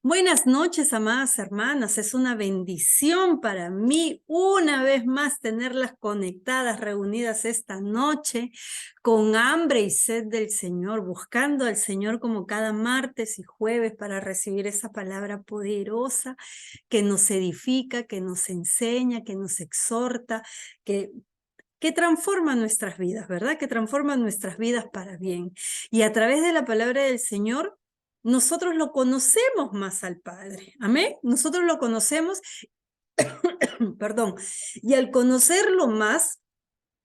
Buenas noches, amadas hermanas. Es una bendición para mí una vez más tenerlas conectadas, reunidas esta noche, con hambre y sed del Señor, buscando al Señor como cada martes y jueves para recibir esa palabra poderosa que nos edifica, que nos enseña, que nos exhorta, que transforma nuestras vidas, ¿verdad? Que transforma nuestras vidas para bien. Y a través de la palabra del Señor, nosotros lo conocemos más al Padre. Amén. Nosotros lo conocemos, perdón, y al conocerlo más,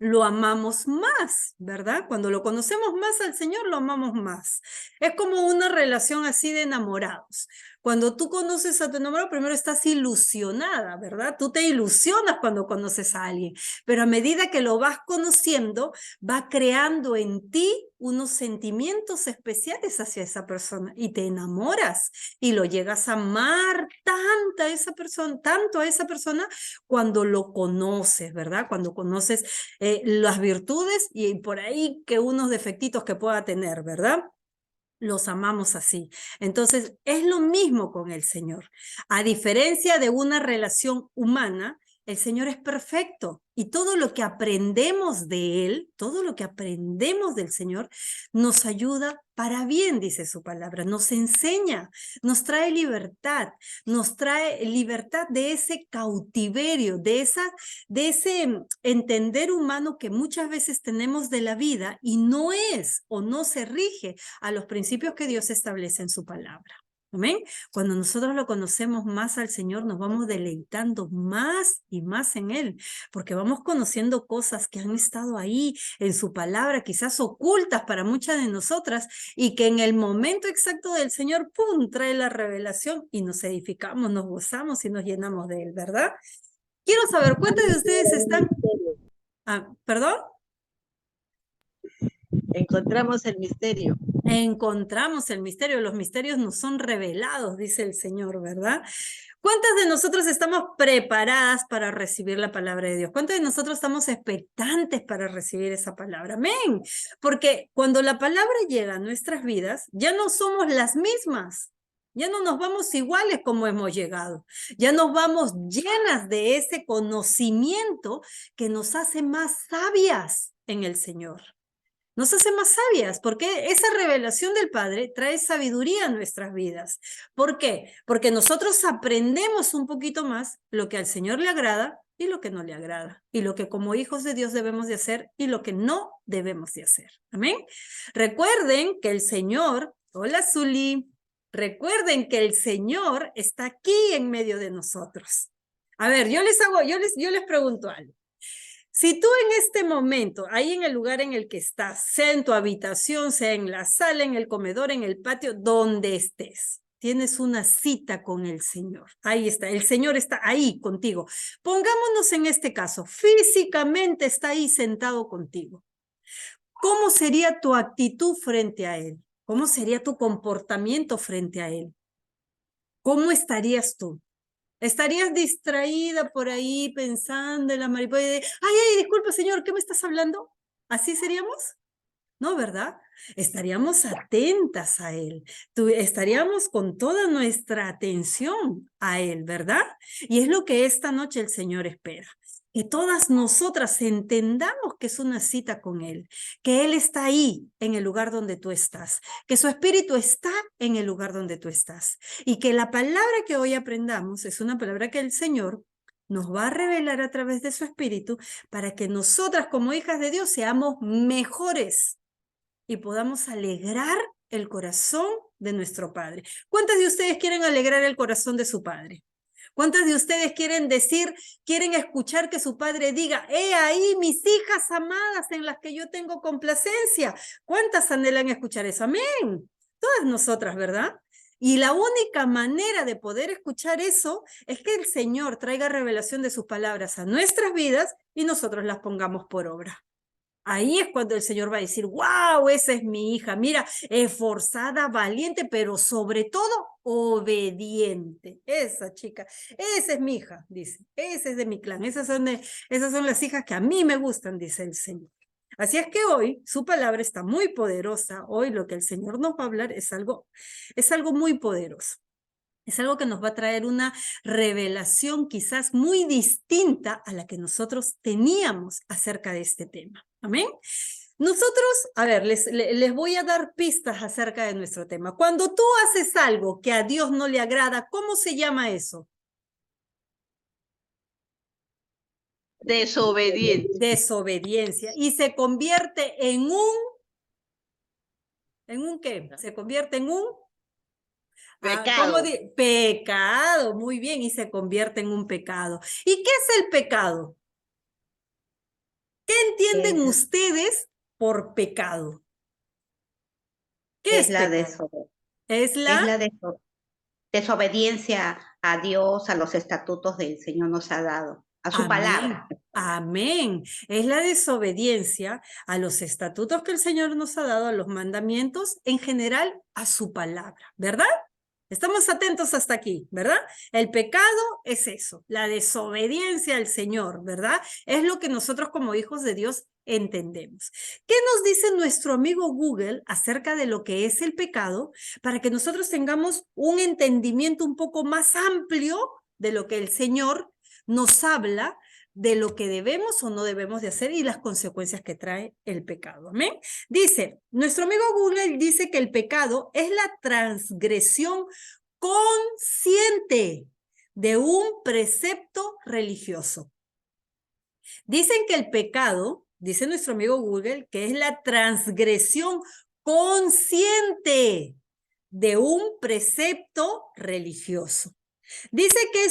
lo amamos más, ¿verdad? Cuando lo conocemos más al Señor, lo amamos más. Es como una relación así de enamorados. Cuando tú conoces a tu enamorado, primero estás ilusionada, ¿verdad? Tú te ilusionas cuando conoces a alguien, pero a medida que lo vas conociendo, va creando en ti unos sentimientos especiales hacia esa persona y te enamoras y lo llegas a amar tanto a esa persona cuando lo conoces, ¿verdad? Cuando conoces las virtudes y por ahí que unos defectitos que pueda tener, ¿verdad? Los amamos así. Entonces, es lo mismo con el Señor. A diferencia de una relación humana, el Señor es perfecto y todo lo que aprendemos de Él, todo lo que aprendemos del Señor, nos ayuda para bien, dice su palabra, nos enseña, nos trae libertad de ese cautiverio, de ese entender humano que muchas veces tenemos de la vida y no es o no se rige a los principios que Dios establece en su palabra. Amén. Cuando nosotros lo conocemos más al Señor, nos vamos deleitando más y más en Él, porque vamos conociendo cosas que han estado ahí en su palabra, quizás ocultas para muchas de nosotras, y que en el momento exacto del Señor, ¡pum!, trae la revelación y nos edificamos, nos gozamos y nos llenamos de Él, ¿verdad? Quiero saber, ¿cuántos de ustedes están? ¿Perdón? Encontramos el misterio. Encontramos el misterio, los misterios nos son revelados, dice el Señor, ¿verdad? ¿Cuántas de nosotros estamos preparadas para recibir la palabra de Dios? ¿Cuántos de nosotros estamos expectantes para recibir esa palabra? Amén. Porque cuando la palabra llega a nuestras vidas, ya no somos las mismas. Ya no nos vamos iguales como hemos llegado. Ya nos vamos llenas de ese conocimiento que nos hace más sabias en el Señor. Nos hace más sabias, porque esa revelación del Padre trae sabiduría a nuestras vidas. ¿Por qué? Porque nosotros aprendemos un poquito más lo que al Señor le agrada y lo que no le agrada, y lo que como hijos de Dios debemos de hacer y lo que no debemos de hacer. Amén. Recuerden que el Señor, hola Zuli, recuerden que el Señor está aquí en medio de nosotros. A ver, yo les pregunto algo. Si tú en este momento, ahí en el lugar en el que estás, sea en tu habitación, sea en la sala, en el comedor, en el patio, donde estés, tienes una cita con el Señor. Ahí está, el Señor está ahí contigo. Pongámonos en este caso, físicamente está ahí sentado contigo. ¿Cómo sería tu actitud frente a Él? ¿Cómo sería tu comportamiento frente a Él? ¿Cómo estarías tú? ¿Estarías distraída por ahí pensando en la mariposa de, ay, disculpa, señor, ¿qué me estás hablando? ¿Así seríamos? No, ¿verdad? Estaríamos atentas a Él, estaríamos con toda nuestra atención a Él, ¿verdad? Y es lo que esta noche el Señor espera. Que todas nosotras entendamos que es una cita con Él, que Él está ahí en el lugar donde tú estás, que su Espíritu está en el lugar donde tú estás y que la palabra que hoy aprendamos es una palabra que el Señor nos va a revelar a través de su Espíritu para que nosotras como hijas de Dios seamos mejores y podamos alegrar el corazón de nuestro Padre. ¿Cuántas de ustedes quieren alegrar el corazón de su Padre? ¿Cuántas de ustedes quieren decir, quieren escuchar que su Padre diga, he ahí mis hijas amadas en las que yo tengo complacencia? ¿Cuántas anhelan escuchar eso? Amén. Todas nosotras, ¿verdad? Y la única manera de poder escuchar eso es que el Señor traiga revelación de sus palabras a nuestras vidas y nosotros las pongamos por obra. Ahí es cuando el Señor va a decir, wow, esa es mi hija, mira, esforzada, valiente, pero sobre todo obediente. Esa chica, esa es mi hija, dice, esa es de mi clan, esas son las hijas que a mí me gustan, dice el Señor. Así es que hoy su palabra está muy poderosa, hoy lo que el Señor nos va a hablar es algo muy poderoso. Es algo que nos va a traer una revelación quizás muy distinta a la que nosotros teníamos acerca de este tema. ¿Amén? Nosotros, a ver, les voy a dar pistas acerca de nuestro tema. Cuando tú haces algo que a Dios no le agrada, ¿cómo se llama eso? Desobediente. Desobediencia. Y se convierte ¿en un qué? Se convierte en un Pecado. pecado, muy bien, y se convierte en un pecado. ¿Y qué es el pecado? ¿Qué entienden ustedes por pecado? ¿Qué es Es la, pecado? Es la... desobediencia a Dios, a los estatutos del Señor nos ha dado, a su Amén. palabra. Amén. Es la desobediencia a los estatutos que el Señor nos ha dado, a los mandamientos, en general, a su palabra, ¿verdad? Estamos atentos hasta aquí, ¿verdad? El pecado es eso, la desobediencia al Señor, ¿verdad? Es lo que nosotros como hijos de Dios entendemos. ¿Qué nos dice nuestro amigo Google acerca de lo que es el pecado para que nosotros tengamos un entendimiento un poco más amplio de lo que el Señor nos habla de lo que debemos o no debemos de hacer y las consecuencias que trae el pecado? ¿Amén? Dice, nuestro amigo Google dice que el pecado es la transgresión consciente de un precepto religioso. Dicen que el pecado, dice nuestro amigo Google, que es la transgresión consciente de un precepto religioso. Dice que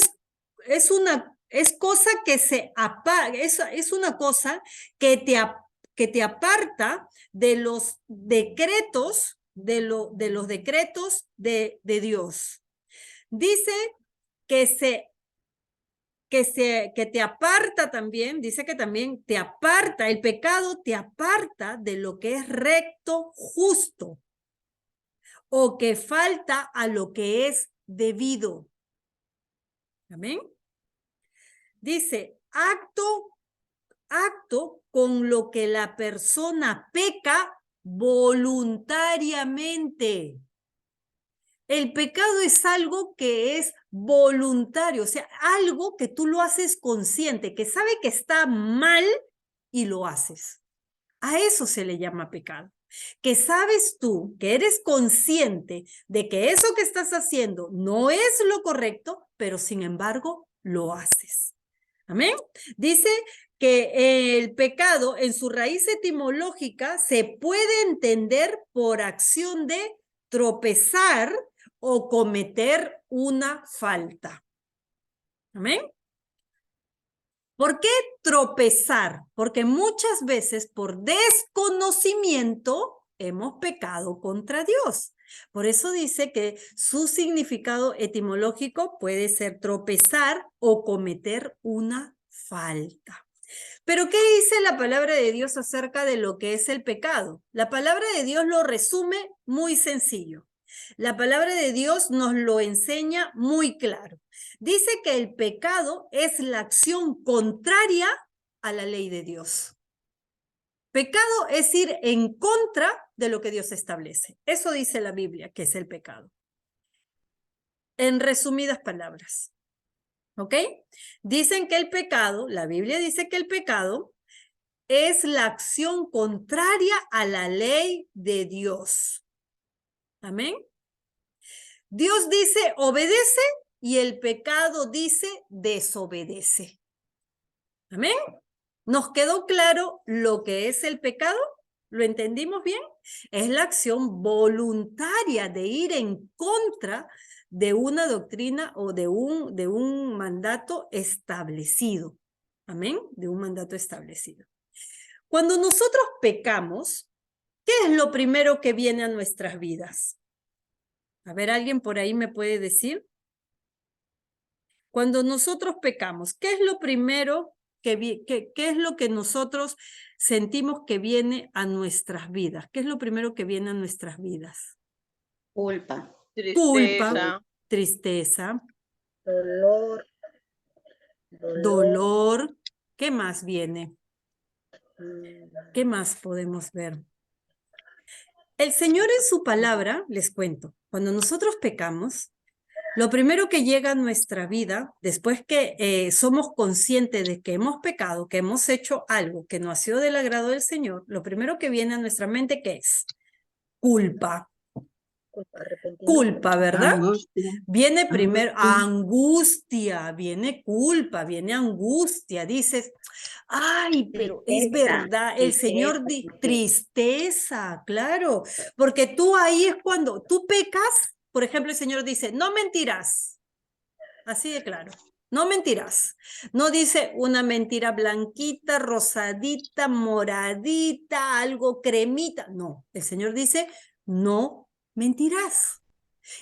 es cosa que se apaga, es una cosa que te aparta de los decretos, de los decretos de Dios. Dice que te aparta también, dice que también te aparta, el pecado te aparta de lo que es recto, justo, o que falta a lo que es debido. Amén. Dice, acto con lo que la persona peca voluntariamente. El pecado es algo que es voluntario, o sea, algo que tú lo haces consciente, que sabe que está mal y lo haces. A eso se le llama pecado. Que sabes tú, que eres consciente de que eso que estás haciendo no es lo correcto, pero sin embargo lo haces. Amén. Dice que el pecado en su raíz etimológica se puede entender por acción de tropezar o cometer una falta. Amén. ¿Por qué tropezar? Porque muchas veces por desconocimiento hemos pecado contra Dios. Por eso dice que su significado etimológico puede ser tropezar o cometer una falta. Pero ¿qué dice la palabra de Dios acerca de lo que es el pecado? La palabra de Dios lo resume muy sencillo. La palabra de Dios nos lo enseña muy claro. Dice que el pecado es la acción contraria a la ley de Dios. Pecado es ir en contra de lo que Dios establece. Eso dice la Biblia, que es el pecado. En resumidas palabras. ¿Ok? Dicen que el pecado, la Biblia dice que el pecado es la acción contraria a la ley de Dios. Amén. Dios dice obedece y el pecado dice desobedece. Amén. ¿Nos quedó claro lo que es el pecado? ¿Lo entendimos bien? Es la acción voluntaria de ir en contra de una doctrina o de un mandato establecido. Amén. De un mandato establecido. Cuando nosotros pecamos, ¿qué es lo primero que viene a nuestras vidas? A ver, ¿alguien por ahí me puede decir? Cuando nosotros pecamos, ¿qué es lo primero qué es lo que nosotros sentimos que viene a nuestras vidas? ¿Qué es lo primero que viene a nuestras vidas? Culpa. Culpa, tristeza, Dolor. dolor. ¿Qué más viene? ¿Qué más podemos ver? El Señor en su palabra, les cuento, cuando nosotros pecamos, Lo primero que llega a nuestra vida, después que somos conscientes de que hemos pecado, que hemos hecho algo que no ha sido del agrado del Señor, lo primero que viene a nuestra mente, ¿qué es? Culpa. Culpa, ¿verdad? Angustia. Viene primero angustia, viene culpa, viene angustia. Dices, ay, pero es Tristeza, verdad, el Señor tristeza, claro, porque tú ahí es cuando tú pecas, por ejemplo, el Señor dice, no mentirás, así de claro. No mentirás. No dice una mentira blanquita, rosadita, moradita, algo cremita. No, el Señor dice, no mentirás.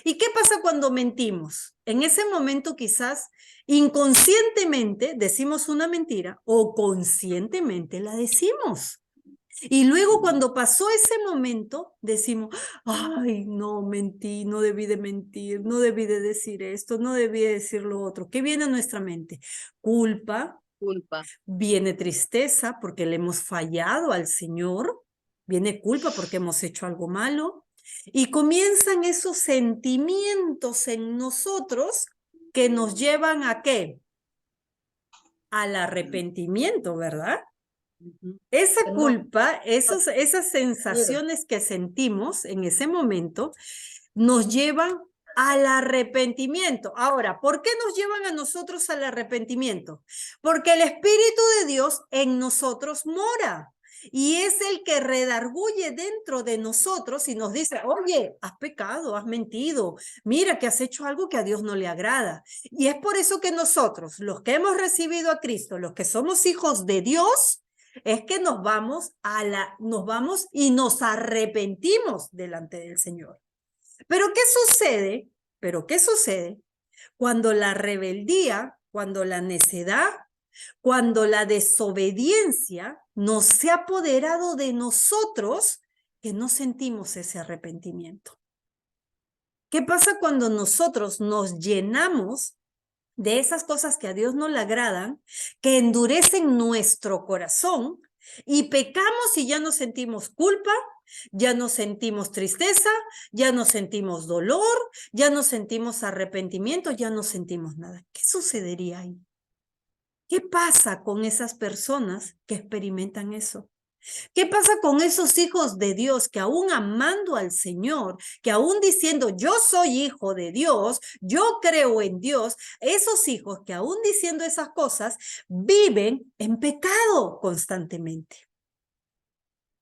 ¿Y qué pasa cuando mentimos? En ese momento quizás inconscientemente decimos una mentira o conscientemente la decimos. Y luego cuando pasó ese momento decimos, ay, no, mentí, no debí de mentir, no debí de decir esto, no debí de decir lo otro. ¿Qué viene a nuestra mente? Culpa, viene tristeza porque le hemos fallado al Señor, viene culpa porque hemos hecho algo malo, y comienzan esos sentimientos en nosotros que nos llevan ¿a qué? Al arrepentimiento, ¿verdad? Esa culpa, esas sensaciones que sentimos en ese momento, nos llevan al arrepentimiento. Ahora, ¿por qué nos llevan a nosotros al arrepentimiento? Porque el Espíritu de Dios en nosotros mora. Y es el que redarguye dentro de nosotros y nos dice, oye, has pecado, has mentido, mira que has hecho algo que a Dios no le agrada. Y es por eso que nosotros, los que hemos recibido a Cristo, los que somos hijos de Dios, es que nos vamos y nos arrepentimos delante del Señor. Pero ¿qué sucede? ¿Qué sucede cuando la rebeldía, cuando la necedad, cuando la desobediencia nos se ha apoderado de nosotros, que no sentimos ese arrepentimiento? ¿Qué pasa cuando nosotros nos llenamos de esas cosas que a Dios no le agradan, que endurecen nuestro corazón y pecamos y ya no sentimos culpa, ya no sentimos tristeza, ya no sentimos dolor, ya no sentimos arrepentimiento, ya no sentimos nada? ¿Qué sucedería ahí? ¿Qué pasa con esas personas que experimentan eso? ¿Qué pasa con esos hijos de Dios que aún amando al Señor, que aún diciendo yo soy hijo de Dios, yo creo en Dios, esos hijos que aún diciendo esas cosas viven en pecado constantemente?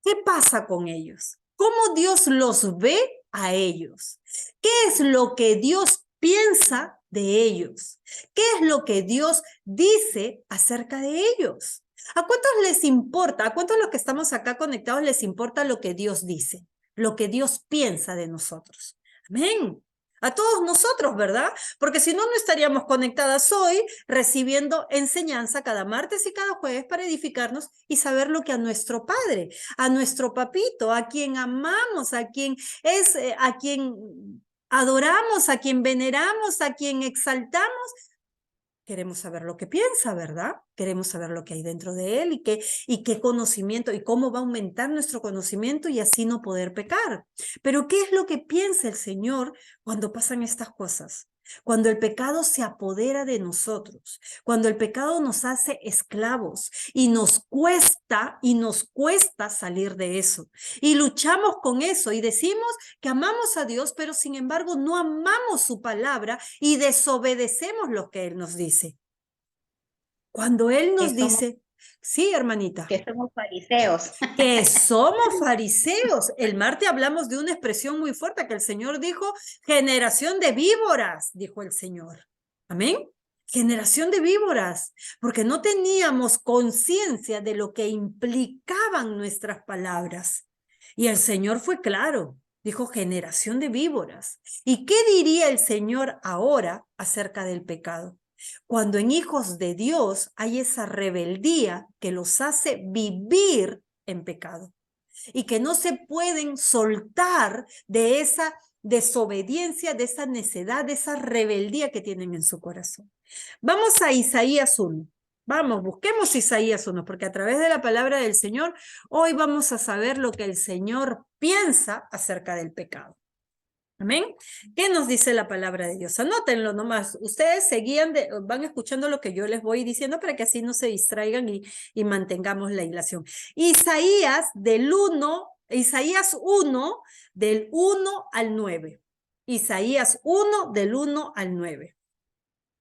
¿Qué pasa con ellos? ¿Cómo Dios los ve a ellos? ¿Qué es lo que Dios piensa de ellos? ¿Qué es lo que Dios dice acerca de ellos? ¿A cuántos les importa? ¿A cuántos de los que estamos acá conectados les importa lo que Dios dice? Lo que Dios piensa de nosotros. Amén. A todos nosotros, ¿verdad? Porque si no, no estaríamos conectadas hoy recibiendo enseñanza cada martes y cada jueves para edificarnos y saber lo que a nuestro Padre, a nuestro papito, a quien amamos, a quien a quien adoramos, a quien veneramos, a quien exaltamos, queremos saber lo que piensa, ¿verdad? Queremos saber lo que hay dentro de él y qué conocimiento y cómo va a aumentar nuestro conocimiento y así no poder pecar. Pero ¿qué es lo que piensa el Señor cuando pasan estas cosas? Cuando el pecado se apodera de nosotros, cuando el pecado nos hace esclavos y nos cuesta salir de eso. Y luchamos con eso y decimos que amamos a Dios, pero sin embargo no amamos su palabra y desobedecemos lo que Él nos dice. Cuando Él nos dice, sí, hermanita. Que somos fariseos. Que somos fariseos. El martes hablamos de una expresión muy fuerte que el Señor dijo, generación de víboras, dijo el Señor. Amén. Generación de víboras, porque no teníamos conciencia de lo que implicaban nuestras palabras. Y el Señor fue claro, dijo generación de víboras. ¿Y qué diría el Señor ahora acerca del pecado? Cuando en hijos de Dios hay esa rebeldía que los hace vivir en pecado y que no se pueden soltar de esa desobediencia, de esa necedad, de esa rebeldía que tienen en su corazón. Vamos a Isaías 1. Vamos, busquemos Isaías 1, porque a través de la palabra del Señor, hoy vamos a saber lo que el Señor piensa acerca del pecado. Amén. ¿Qué nos dice la palabra de Dios? Anótenlo nomás. Ustedes van escuchando lo que yo les voy diciendo para que así no se distraigan y mantengamos la hilación. Isaías 1, del 1 al 9. Isaías 1, del 1 al 9.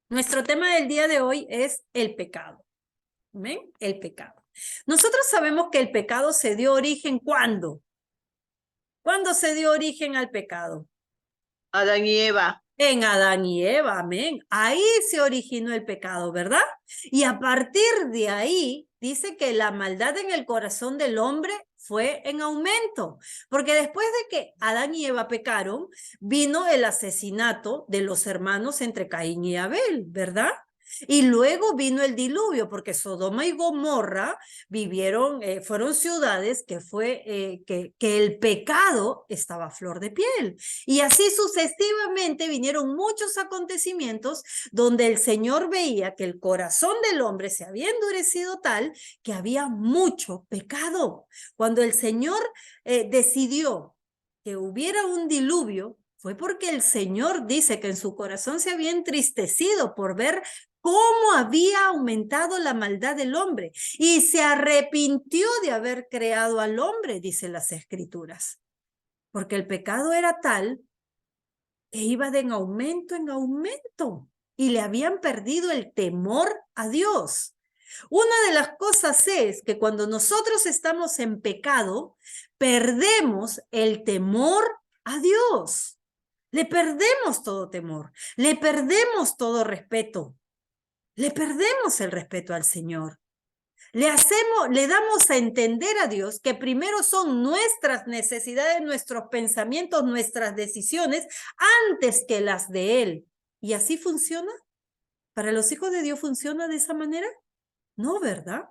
Nuestro tema del día de hoy es el pecado. ¿Amén? El pecado. Nosotros sabemos que el pecado se dio origen ¿cuándo? ¿Cuándo se dio origen al pecado? Adán y Eva. En Adán y Eva, amén. Ahí se originó el pecado, ¿verdad? Y a partir de ahí, dice que la maldad en el corazón del hombre fue en aumento, porque después de que Adán y Eva pecaron, vino el asesinato de los hermanos entre Caín y Abel, ¿verdad? Y luego vino el diluvio, porque Sodoma y Gomorra fueron ciudades que el pecado estaba a flor de piel. Y así sucesivamente vinieron muchos acontecimientos donde el Señor veía que el corazón del hombre se había endurecido tal que había mucho pecado. Cuando el Señor decidió que hubiera un diluvio, fue porque el Señor dice que en su corazón se había entristecido por ver cómo había aumentado la maldad del hombre y se arrepintió de haber creado al hombre, dice las Escrituras, porque el pecado era tal que iba de en aumento y le habían perdido el temor a Dios. Una de las cosas es que cuando nosotros estamos en pecado, perdemos el temor a Dios. Le perdemos todo temor, le perdemos todo respeto. Le perdemos el respeto al Señor. Le damos a entender a Dios que primero son nuestras necesidades, nuestros pensamientos, nuestras decisiones, antes que las de Él. ¿Y así funciona? ¿Para los hijos de Dios funciona de esa manera? No, ¿verdad?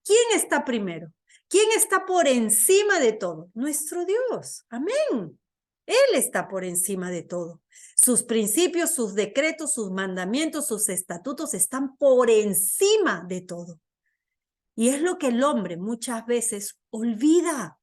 ¿Quién está primero? ¿Quién está por encima de todo? Nuestro Dios. Amén. Él está por encima de todo. Sus principios, sus decretos, sus mandamientos, sus estatutos están por encima de todo. Y es lo que el hombre muchas veces olvida.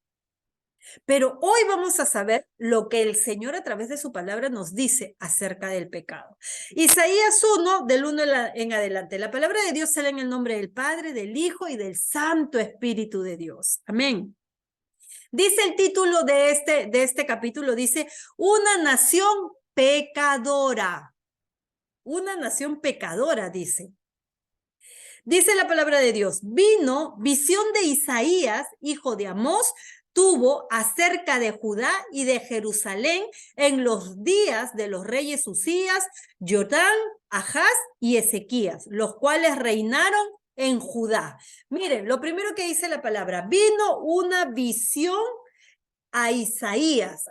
Pero hoy vamos a saber lo que el Señor a través de su palabra nos dice acerca del pecado. Isaías 1, del 1 en adelante. La palabra de Dios sale en el nombre del Padre, del Hijo y del Santo Espíritu de Dios. Amén. Dice el título de este capítulo, dice, una nación pecadora. Una nación pecadora, dice. Dice la palabra de Dios, visión de Isaías, hijo de Amós, tuvo acerca de Judá y de Jerusalén en los días de los reyes Usías, Jotán, Ahaz y Ezequías, los cuales reinaron en Judá. Miren, lo primero que dice la palabra, vino una visión a Isaías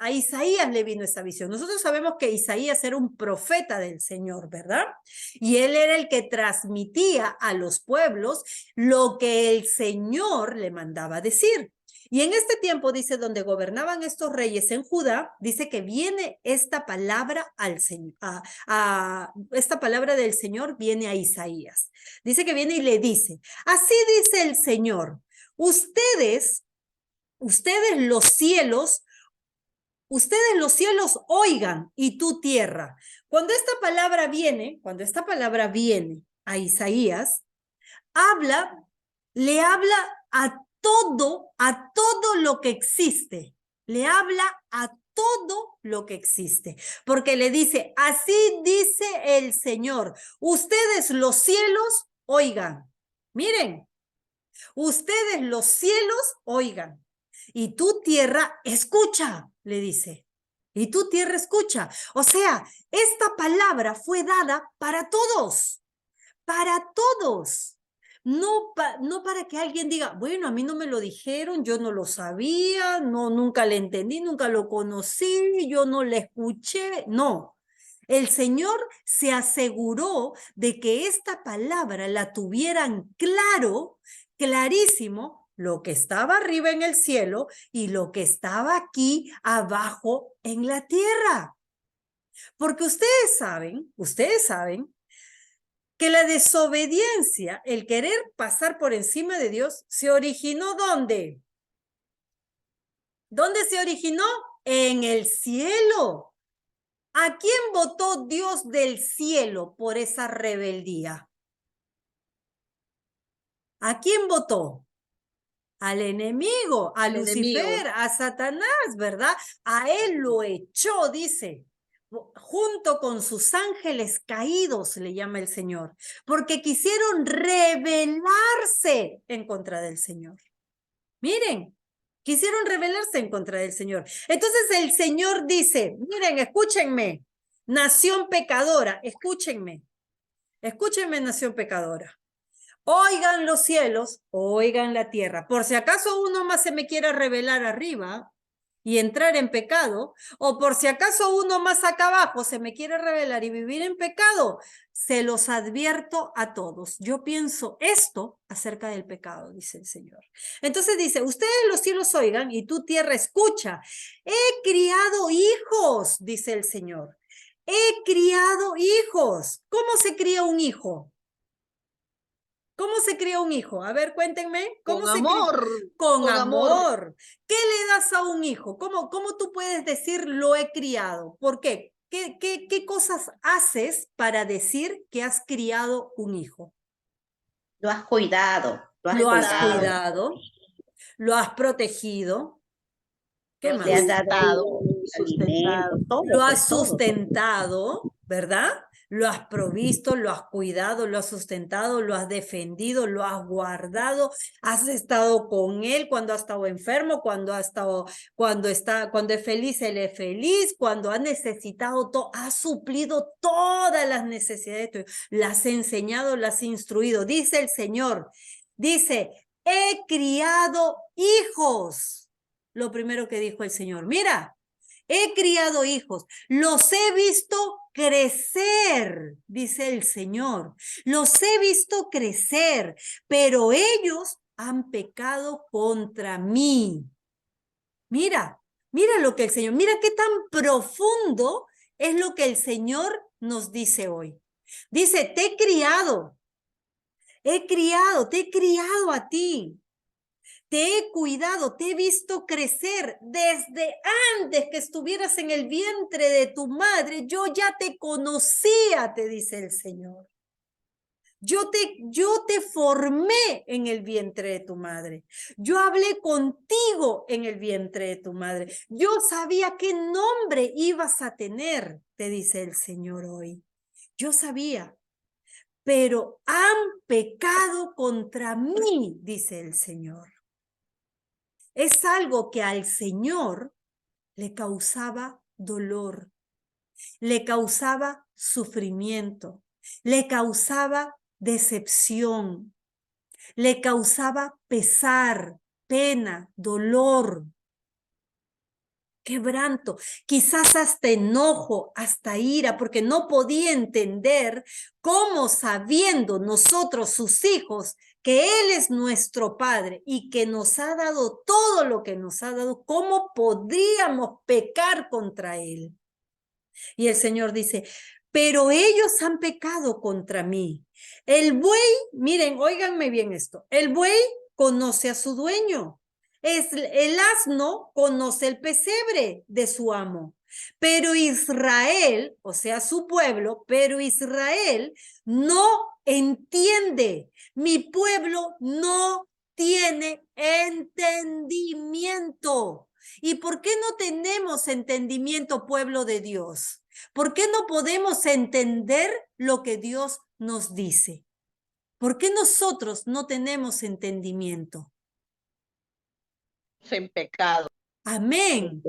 le vino esa visión. Nosotros sabemos que Isaías era un profeta del Señor, ¿verdad? Y él era el que transmitía a los pueblos lo que el Señor le mandaba decir. Y en este tiempo, dice, donde gobernaban estos reyes en Judá, dice que viene esta palabra al Señor, esta palabra del Señor viene a Isaías. Dice que viene y le dice, así dice el Señor, ustedes los cielos oigan, y tú tierra. Cuando esta palabra viene a Isaías, le habla a todo lo que existe. Le habla a todo lo que existe, porque le dice, así dice el Señor, ustedes los cielos oigan. Miren, ustedes los cielos oigan. Y tu tierra escucha, le dice. Y tu tierra escucha. O sea, esta palabra fue dada para todos. Para todos. No para que alguien diga, bueno, a mí no me lo dijeron, yo no lo sabía, no, nunca le entendí, nunca lo conocí, yo no le escuché. No. El Señor se aseguró de que esta palabra la tuvieran clarísimo, lo que estaba arriba en el cielo y lo que estaba aquí abajo en la tierra. Porque ustedes saben que la desobediencia, el querer pasar por encima de Dios, se originó ¿dónde? ¿Dónde se originó? En el cielo. ¿A quién votó Dios del cielo por esa rebeldía? ¿A quién votó? Al enemigo, a El enemigo. Lucifer, a Satanás, ¿verdad? A él lo echó, dice, junto con sus ángeles caídos, le llama el Señor, porque quisieron rebelarse en contra del Señor. Miren, quisieron rebelarse en contra del Señor. Entonces el Señor dice, miren, escúchenme, nación pecadora, escúchenme, nación pecadora. Oigan los cielos, oigan la tierra. Por si acaso uno más se me quiera rebelar arriba y entrar en pecado, o por si acaso uno más acá abajo se me quiere rebelar y vivir en pecado, se los advierto a todos. Yo pienso esto acerca del pecado, dice el Señor. Entonces dice, ustedes los cielos oigan y tú tierra escucha. He criado hijos, dice el Señor. He criado hijos. ¿Cómo se cría un hijo? ¿Cómo se cría un hijo? A ver, cuéntenme. ¿Cómo Con se amor. cría? Con amor. amor. ¿Qué le das a un hijo? ¿Cómo tú puedes decir lo he criado? ¿Por qué? ¿Qué cosas haces para decir que has criado un hijo? Lo has cuidado, lo has Lo has cuidado. cuidado, lo has protegido. ¿Qué Lo has Le has más? dado sustentado. alimento, todo, Lo pues has todo. sustentado, ¿verdad? Lo has provisto, lo has cuidado, lo has sustentado, lo has defendido, lo has guardado, has estado con él cuando ha estado enfermo, cuando es feliz, él es feliz, cuando ha necesitado todo, ha suplido todas las necesidades, las has enseñado, las has instruido. Dice el Señor, dice, he criado hijos. Lo primero que dijo el Señor, mira, he criado hijos, los he visto crecer, dice el Señor. Los he visto crecer, pero ellos han pecado contra mí. Mira, mira lo que el Señor, mira qué tan profundo es lo que el Señor nos dice hoy. Dice, te he criado, te he criado a ti. Te he cuidado, te he visto crecer desde antes que estuvieras en el vientre de tu madre. Yo ya te conocía, te dice el Señor. Yo te formé en el vientre de tu madre. Yo hablé contigo en el vientre de tu madre. Yo sabía qué nombre ibas a tener, te dice el Señor hoy. Yo sabía, pero han pecado contra mí, dice el Señor. Es algo que al Señor le causaba dolor, le causaba sufrimiento, le causaba decepción, le causaba pesar, pena, dolor, quebranto, quizás hasta enojo, hasta ira, porque no podía entender cómo, sabiendo nosotros sus hijos, que Él es nuestro Padre y que nos ha dado todo lo que nos ha dado, ¿cómo podríamos pecar contra Él? Y el Señor dice, pero ellos han pecado contra mí. El buey, miren, óiganme bien esto, el buey conoce a su dueño. El asno conoce el pesebre de su amo. Pero Israel, o sea, su pueblo, pero Israel no entiende. Mi pueblo no tiene entendimiento. ¿Y por qué no tenemos entendimiento, pueblo de Dios? ¿Por qué no podemos entender lo que Dios nos dice? ¿Por qué nosotros no tenemos entendimiento? En pecado. Amén.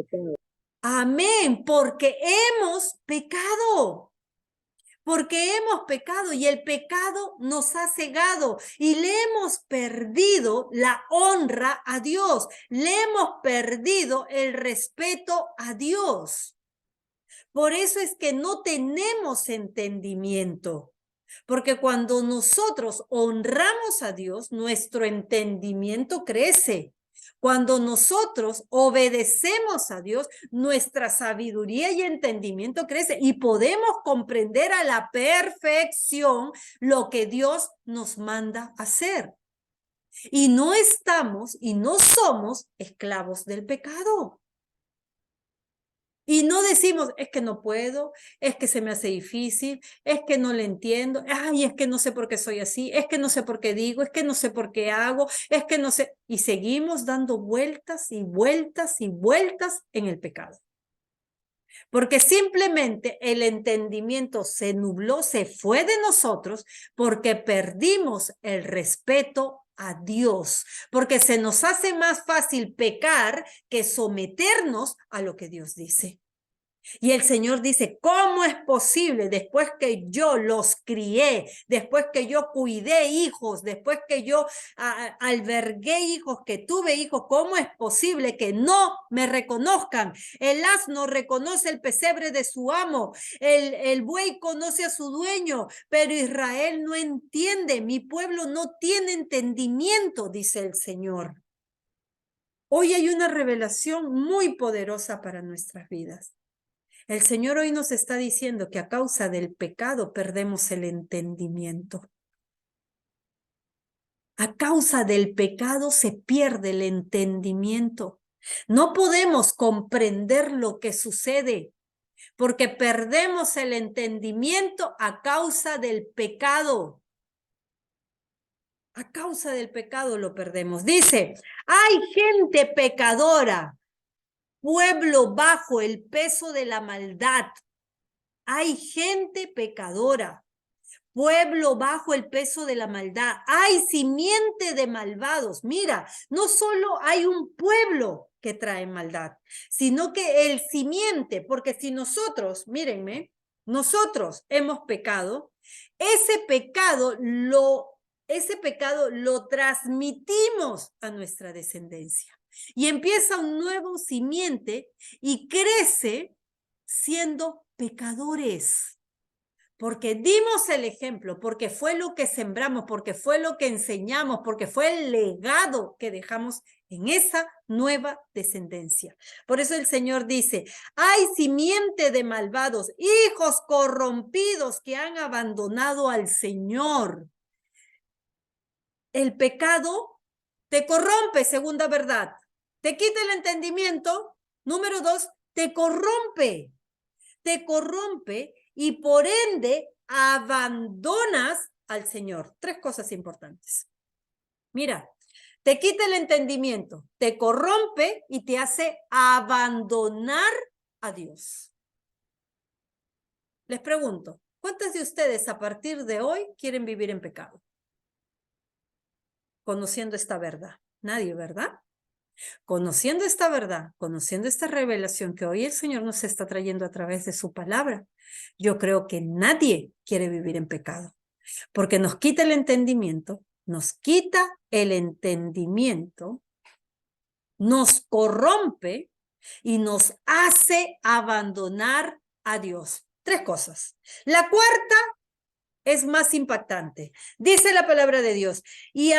Amén, porque hemos pecado. Porque hemos pecado y el pecado nos ha cegado y le hemos perdido la honra a Dios, le hemos perdido el respeto a Dios. Por eso es que no tenemos entendimiento, porque cuando nosotros honramos a Dios, nuestro entendimiento crece. Cuando nosotros obedecemos a Dios, nuestra sabiduría y entendimiento crece y podemos comprender a la perfección lo que Dios nos manda hacer. Y no estamos y no somos esclavos del pecado. Y no decimos, es que no puedo, es que se me hace difícil, es que no le entiendo, ay, es que no sé por qué soy así, es que no sé por qué digo, es que no sé por qué hago, es que no sé. Y seguimos dando vueltas y vueltas y vueltas en el pecado. Porque simplemente el entendimiento se nubló, se fue de nosotros porque perdimos el respeto a Dios, porque se nos hace más fácil pecar que someternos a lo que Dios dice. Y el Señor dice, ¿cómo es posible después que yo los crié, después que yo cuidé hijos, después que yo albergué hijos, que tuve hijos, cómo es posible que no me reconozcan? El asno reconoce el pesebre de su amo, el buey conoce a su dueño, pero Israel no entiende, mi pueblo no tiene entendimiento, dice el Señor. Hoy hay una revelación muy poderosa para nuestras vidas. El Señor hoy nos está diciendo que a causa del pecado perdemos el entendimiento. A causa del pecado se pierde el entendimiento. No podemos comprender lo que sucede porque perdemos el entendimiento a causa del pecado. A causa del pecado lo perdemos. Dice, hay gente pecadora, pueblo bajo el peso de la maldad. Hay gente pecadora, pueblo bajo el peso de la maldad. Hay simiente de malvados. Mira, no solo hay un pueblo que trae maldad, sino que el simiente, porque si nosotros, mírenme, nosotros hemos pecado, ese pecado lo transmitimos a nuestra descendencia. Y empieza un nuevo simiente y crece siendo pecadores, porque dimos el ejemplo, porque fue lo que sembramos, porque fue lo que enseñamos, porque fue el legado que dejamos en esa nueva descendencia. Por eso el Señor dice, hay simiente de malvados, hijos corrompidos que han abandonado al Señor. El pecado te corrompe, segunda verdad. Te quita el entendimiento. Número 2, te corrompe y por ende abandonas al Señor. 3 cosas importantes. Mira, te quita el entendimiento, te corrompe y te hace abandonar a Dios. Les pregunto, ¿cuántos de ustedes a partir de hoy quieren vivir en pecado? Conociendo esta verdad. Nadie, ¿verdad? Conociendo esta verdad, conociendo esta revelación que hoy el Señor nos está trayendo a través de su palabra, yo creo que nadie quiere vivir en pecado, porque nos quita el entendimiento, nos corrompe y nos hace abandonar a Dios. 3 cosas. La cuarta es más impactante. Dice la palabra de Dios, y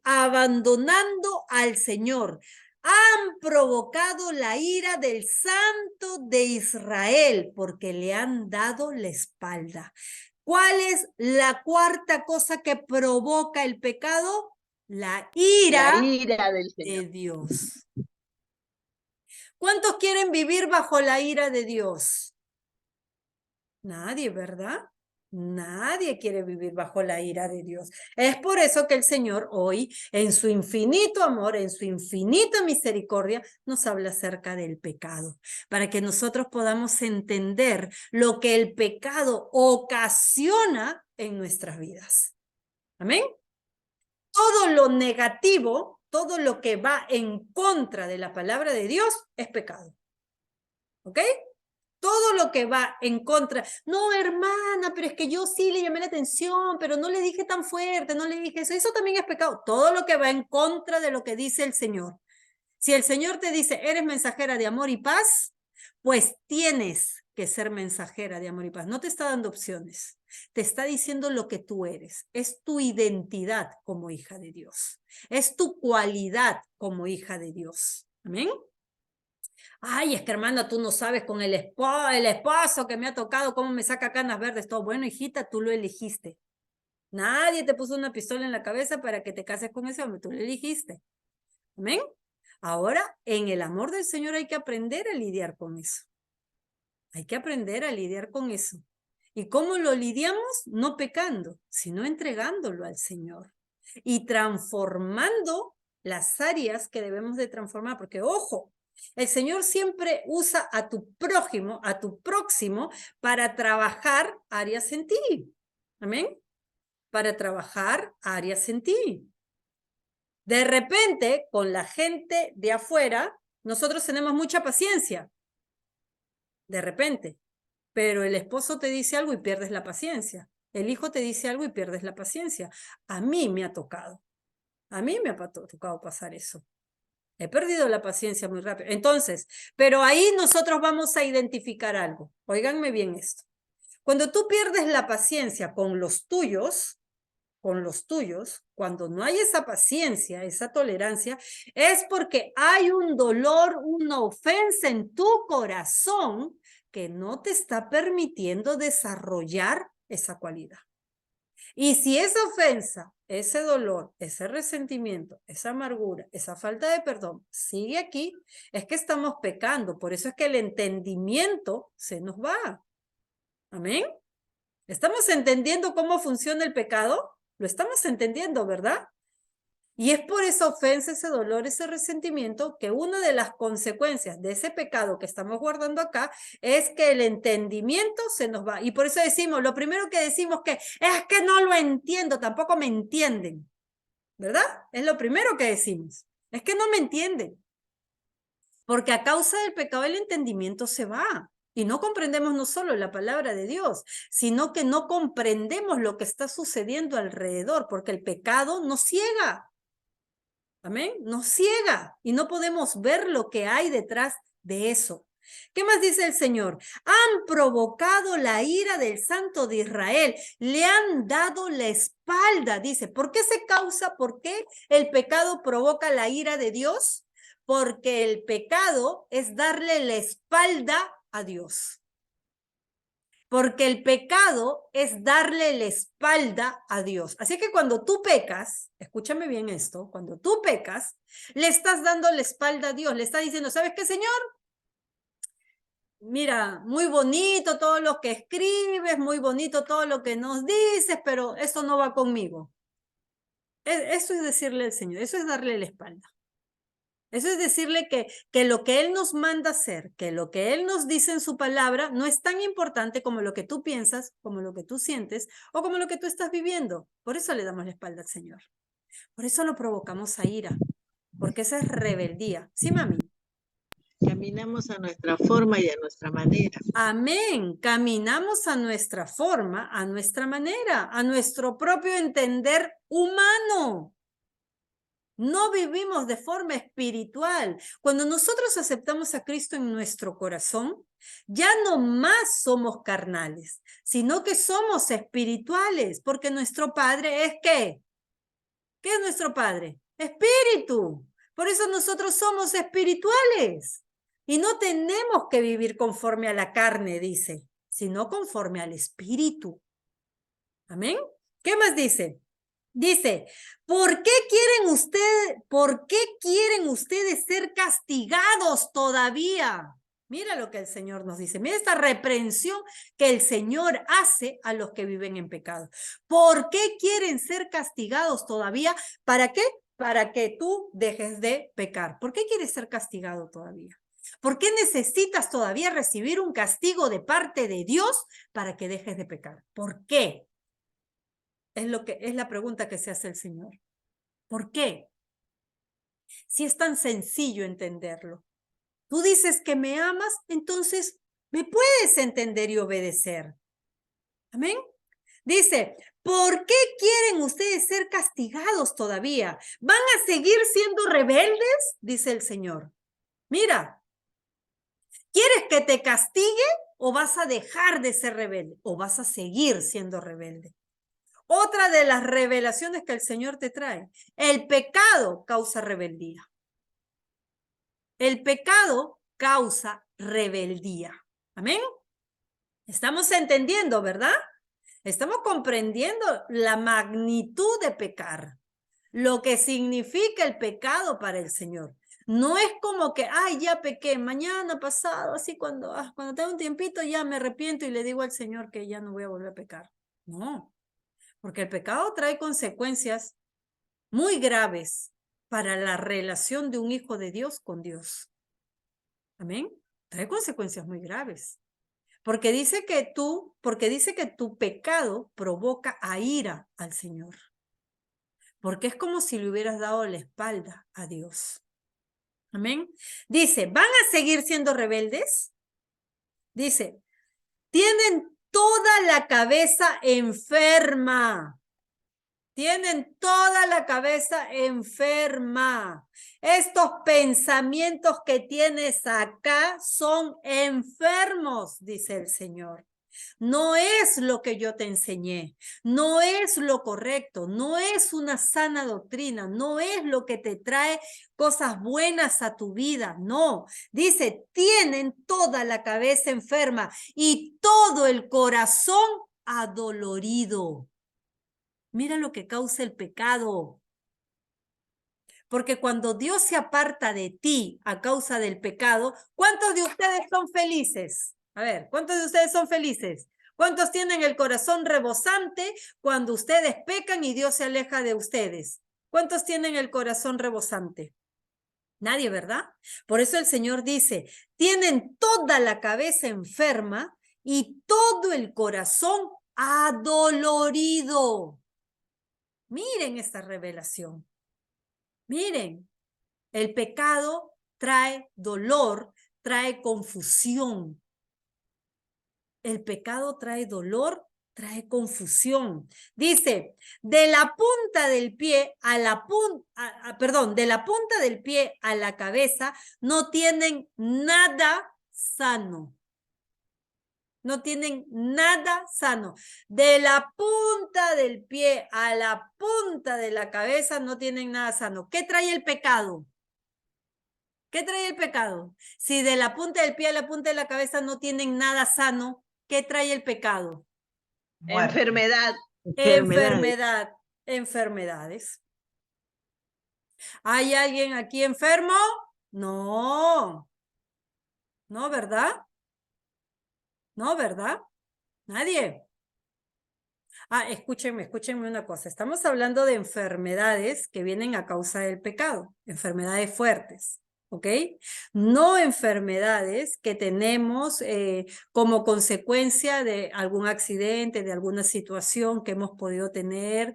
abandonando al Señor, han provocado la ira del Santo de Israel, porque le han dado la espalda. ¿Cuál es la cuarta cosa que provoca el pecado? La ira del Señor. de Dios. ¿Cuántos quieren vivir bajo la ira de Dios? Nadie, ¿verdad? Nadie quiere vivir bajo la ira de Dios. Es por eso que el Señor hoy, en su infinito amor, en su infinita misericordia, nos habla acerca del pecado, para que nosotros podamos entender lo que el pecado ocasiona en nuestras vidas. Amén. Todo lo negativo, todo lo que va en contra de la palabra de Dios es pecado. ¿Ok? Todo lo que va en contra. No, hermana, pero es que yo sí le llamé la atención, pero no le dije tan fuerte, no le dije eso. Eso también es pecado. Todo lo que va en contra de lo que dice el Señor. Si el Señor te dice, eres mensajera de amor y paz, pues tienes que ser mensajera de amor y paz. No te está dando opciones. Te está diciendo lo que tú eres. Es tu identidad como hija de Dios. Es tu cualidad como hija de Dios. Amén. Ay, es que hermana, tú no sabes con el esposo que me ha tocado, cómo me saca canas verdes. Todo bueno, hijita, tú lo elegiste. Nadie te puso una pistola en la cabeza para que te cases con ese hombre, tú lo elegiste. ¿Amén? Ahora, en el amor del Señor hay que aprender a lidiar con eso. Hay que aprender a lidiar con eso. ¿Y cómo lo lidiamos? No pecando, sino entregándolo al Señor y transformando las áreas que debemos de transformar. Porque, ojo, el Señor siempre usa a tu prójimo, a tu próximo, para trabajar áreas en ti. ¿Amén? Para trabajar áreas en ti. De repente, con la gente de afuera, nosotros tenemos mucha paciencia. De repente. Pero el esposo te dice algo y pierdes la paciencia. El hijo te dice algo y pierdes la paciencia. A mí me ha tocado. A mí me ha tocado pasar eso. He perdido la paciencia muy rápido. Entonces, pero ahí nosotros vamos a identificar algo. Óiganme bien esto. Cuando tú pierdes la paciencia con los tuyos, cuando no hay esa paciencia, esa tolerancia, es porque hay un dolor, una ofensa en tu corazón que no te está permitiendo desarrollar esa cualidad. Y si esa ofensa, ese dolor, ese resentimiento, esa amargura, esa falta de perdón sigue aquí, es que estamos pecando. Por eso es que el entendimiento se nos va. ¿Amén? ¿Estamos entendiendo cómo funciona el pecado? Lo estamos entendiendo, ¿verdad? Y es por esa ofensa, ese dolor, ese resentimiento, que una de las consecuencias de ese pecado que estamos guardando acá es que el entendimiento se nos va. Y por eso decimos, lo primero que decimos que es que no lo entiendo, tampoco me entienden, ¿verdad? Es lo primero que decimos, es que no me entienden. Porque a causa del pecado el entendimiento se va. Y no comprendemos no solo la palabra de Dios, sino que no comprendemos lo que está sucediendo alrededor, porque el pecado nos ciega. Amén, nos ciega y no podemos ver lo que hay detrás de eso. ¿Qué más dice el Señor? Han provocado la ira del Santo de Israel, le han dado la espalda, dice. ¿Por qué se causa? ¿Por qué el pecado provoca la ira de Dios? Porque el pecado es darle la espalda a Dios. Porque el pecado es darle la espalda a Dios. Así que cuando tú pecas, escúchame bien esto, cuando tú pecas, le estás dando la espalda a Dios, le estás diciendo, ¿sabes qué, Señor? Mira, muy bonito todo lo que escribes, muy bonito todo lo que nos dices, pero eso no va conmigo. Eso es decirle al Señor, eso es darle la espalda. Eso es decirle que lo que Él nos manda hacer, que lo que Él nos dice en su palabra no es tan importante como lo que tú piensas, como lo que tú sientes o como lo que tú estás viviendo. Por eso le damos la espalda al Señor. Por eso lo provocamos a ira, porque esa es rebeldía. ¿Sí, mami? Caminamos a nuestra forma y a nuestra manera. Amén. Caminamos a nuestra forma, a nuestra manera, a nuestro propio entender humano. No vivimos de forma espiritual. Cuando nosotros aceptamos a Cristo en nuestro corazón, ya no más somos carnales, sino que somos espirituales, porque nuestro Padre es ¿qué? ¿Qué es nuestro Padre? Espíritu. Por eso nosotros somos espirituales. Y no tenemos que vivir conforme a la carne, dice, sino conforme al Espíritu. Amén. ¿Qué más dice? Dice, ¿por qué quieren ustedes ser castigados todavía? Mira lo que el Señor nos dice. Mira esta reprensión que el Señor hace a los que viven en pecado. ¿Por qué quieren ser castigados todavía? ¿Para qué? Para que tú dejes de pecar. ¿Por qué quieres ser castigado todavía? ¿Por qué necesitas todavía recibir un castigo de parte de Dios para que dejes de pecar? ¿Por qué? Es la pregunta que se hace el Señor. ¿Por qué? Si es tan sencillo entenderlo. Tú dices que me amas, entonces me puedes entender y obedecer. Amén. Dice, ¿por qué quieren ustedes ser castigados todavía? ¿Van a seguir siendo rebeldes? Dice el Señor. Mira, ¿quieres que te castigue o vas a dejar de ser rebelde? ¿O vas a seguir siendo rebelde? Otra de las revelaciones que el Señor te trae. El pecado causa rebeldía. El pecado causa rebeldía. Amén. Estamos entendiendo, ¿verdad? Estamos comprendiendo la magnitud de pecar. Lo que significa el pecado para el Señor. No es como que, ay, ya pequé, mañana, pasado, así cuando tengo un tiempito ya me arrepiento y le digo al Señor que ya no voy a volver a pecar. No, porque el pecado trae consecuencias muy graves para la relación de un hijo de Dios con Dios. Amén. Trae consecuencias muy graves. Porque dice que tu pecado provoca a ira al Señor. Porque es como si le hubieras dado la espalda a Dios. Amén. Dice, ¿van a seguir siendo rebeldes? Dice, tienen toda la cabeza enferma. Tienen toda la cabeza enferma. Estos pensamientos que tienes acá son enfermos, dice el Señor. No es lo que yo te enseñé, no es lo correcto, no es una sana doctrina, no es lo que te trae cosas buenas a tu vida, no. Dice, tienen toda la cabeza enferma y todo el corazón adolorido. Mira lo que causa el pecado. Porque cuando Dios se aparta de ti a causa del pecado, ¿cuántos de ustedes son felices? A ver, ¿cuántos de ustedes son felices? ¿Cuántos tienen el corazón rebosante cuando ustedes pecan y Dios se aleja de ustedes? ¿Cuántos tienen el corazón rebosante? Nadie, ¿verdad? Por eso el Señor dice, tienen toda la cabeza enferma y todo el corazón adolorido. Miren esta revelación. Miren, el pecado trae dolor, trae confusión. El pecado trae dolor, trae confusión. Dice, de la punta del pie a la de la punta del pie a la cabeza no tienen nada sano. No tienen nada sano. De la punta del pie a la punta de la cabeza no tienen nada sano. ¿Qué trae el pecado? ¿Qué trae el pecado? Si de la punta del pie a la punta de la cabeza no tienen nada sano, ¿qué trae el pecado? Enfermedad. Enfermedad. Enfermedades. ¿Hay alguien aquí enfermo? No. No, ¿verdad? No, ¿verdad? Nadie. Escúchenme una cosa. Estamos hablando de enfermedades que vienen a causa del pecado, enfermedades fuertes, ¿ok? No enfermedades que tenemos como consecuencia de algún accidente, de alguna situación que hemos podido tener,